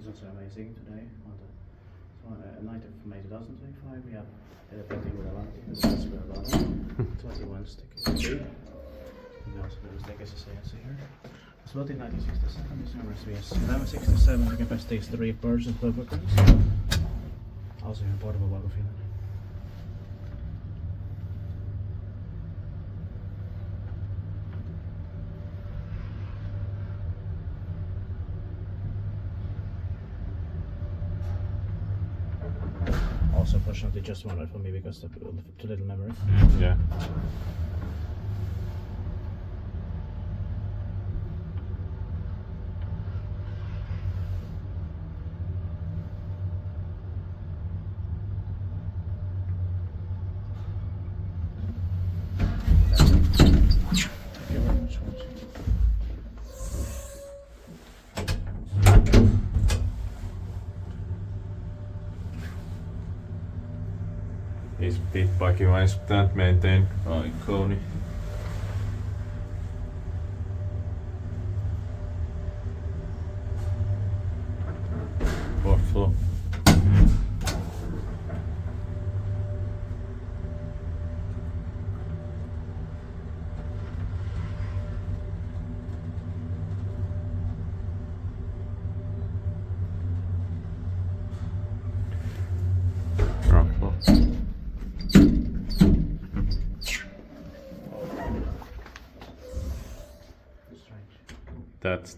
is not so amazing today. So, 9th of May 2025, we have Edelfeltin with a lot of different bulevardi. 21 stickers. And we also have stickers here. It's built in 1967. This number is 1167. The capacity is 3 persons per bookings. Also in Porvoo, Finland. Also, unfortunately, just one for me because of too little memory. Yeah. Thank you very much for watching. His pit bike is plant maintained by Kony. Fourth floor. Ground floor. Strange. That's